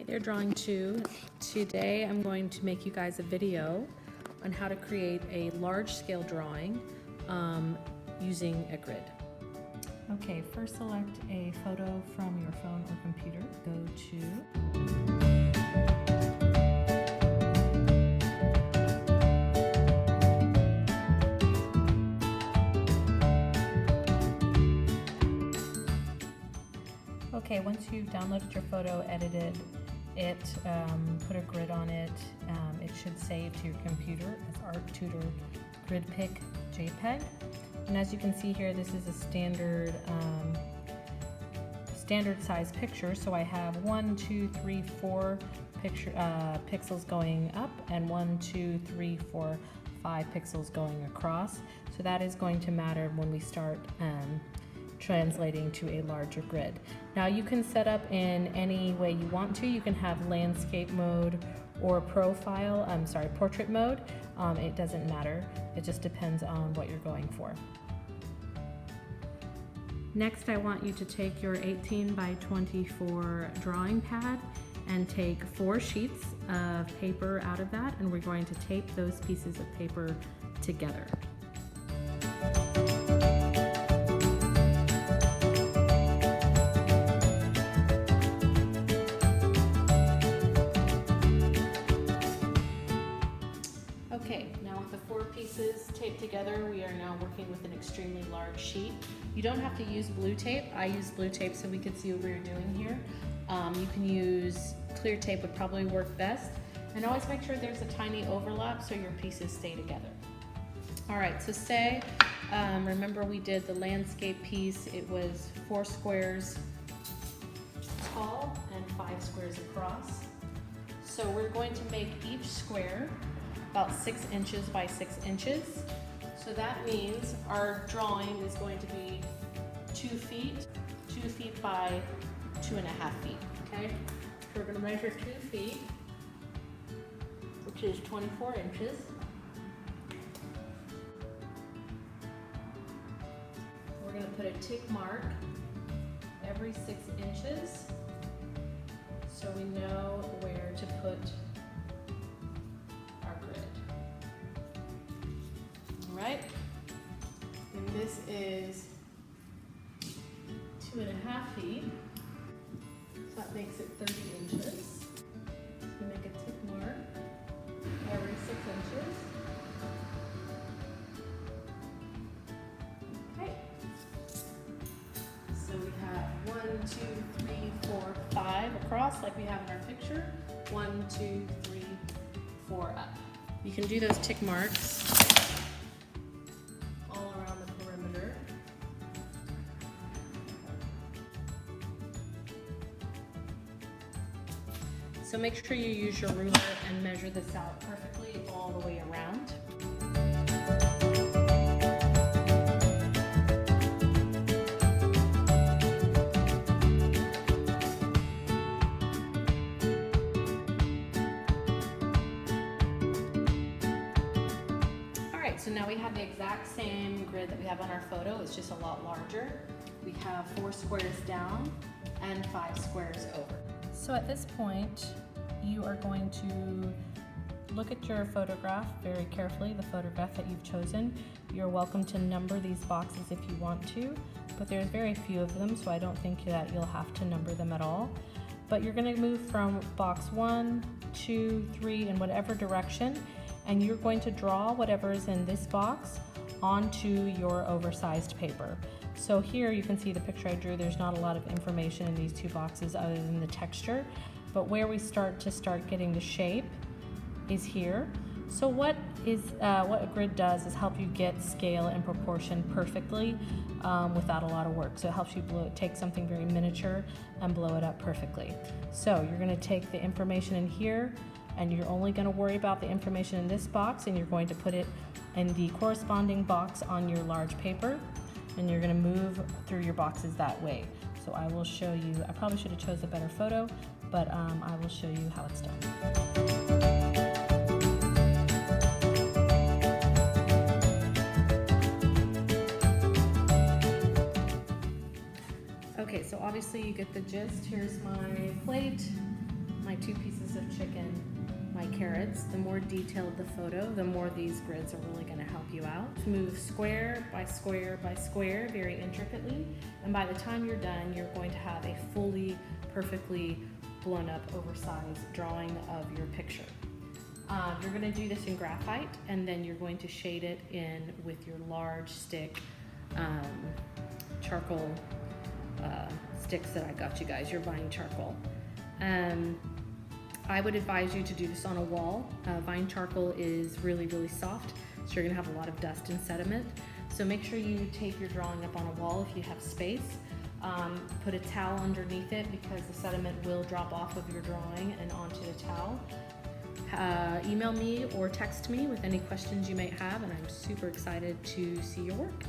Hey there, Drawing 2. Today I'm going to make you guys a video on how to create a large scale drawing using a grid. Okay, first select a photo from your phone or computer. Go to Okay, once you've downloaded your photo, edited it, put a grid on it, it should save to your computer as Art Tutor Grid Pick JPEG. And as you can see here, this is a standard size picture. So I have 1, 2, 3, 4 pixels going up and 1, 2, 3, 4, 5 pixels going across. So that is going to matter when we start translating to a larger grid. Now you can set up in any way you want to. You can have landscape mode or portrait mode. It doesn't matter. It just depends on what you're going for. Next, I want you to take your 18 by 24 drawing pad and take 4 sheets of paper out of that, and we're going to tape those pieces of paper together. Okay, now with the 4 pieces taped together, we are now working with an extremely large sheet. You don't have to use blue tape. I use blue tape so we could see what we were doing here. You can use clear tape, would probably work best. And always make sure there's a tiny overlap so your pieces stay together. All right, so remember we did the landscape piece. It was 4 squares tall and 5 squares across. So we're going to make each square about 6 inches by 6 inches. So that means our drawing is going to be 2 feet by 2.5 feet, okay? So we're gonna measure 2 feet, which is 24 inches. We're gonna put a tick mark every 6 inches so we know where to put right? And this is 2.5 feet, so that makes it 30 inches. So we make a tick mark every 6 inches. Okay. So we have 1, 2, 3, 4, 5 across like we have in our picture. 1, 2, 3, 4 up. You can do those tick marks so make sure you use your ruler and measure this out perfectly all the way around. Alright, so now we have the exact same grid that we have on our photo. It's just a lot larger. We have 4 squares down and 5 squares over. So at this point, you are going to look at your photograph very carefully, the photograph that you've chosen. You're welcome to number these boxes if you want to, but there's very few of them, so I don't think that you'll have to number them at all. But you're going to move from box 1, 2, 3 in whatever direction, and you're going to draw whatever is in this box onto your oversized paper. So here you can see the picture I drew. There's not a lot of information in these 2 boxes other than the texture, but where we start getting the shape is here. So what a grid does is help you get scale and proportion perfectly without a lot of work. So it helps you take something very miniature and blow it up perfectly. So you're going to take the information in here, and you're only going to worry about the information in this box, and you're going to put it in the corresponding box on your large paper, and you're going to move through your boxes that way. So I will show you. I probably should have chose a better photo, but I will show you how it's done. Okay, so obviously you get the gist. Here's my plate, my chicken, my carrots. The more detailed the photo, the more these grids are really going to help you out. Move square by square by square very intricately, and by the time you're done, you're going to have a fully, perfectly blown up, oversized drawing of your picture. You're going to do this in graphite, and then you're going to shade it in with your large stick charcoal sticks that I got you guys, your vine charcoal. I would advise you to do this on a wall. Vine charcoal is really, really soft, so you're gonna have a lot of dust and sediment. So make sure you tape your drawing up on a wall if you have space. Put a towel underneath it because the sediment will drop off of your drawing and onto the towel. Email me or text me with any questions you may have, and I'm super excited to see your work.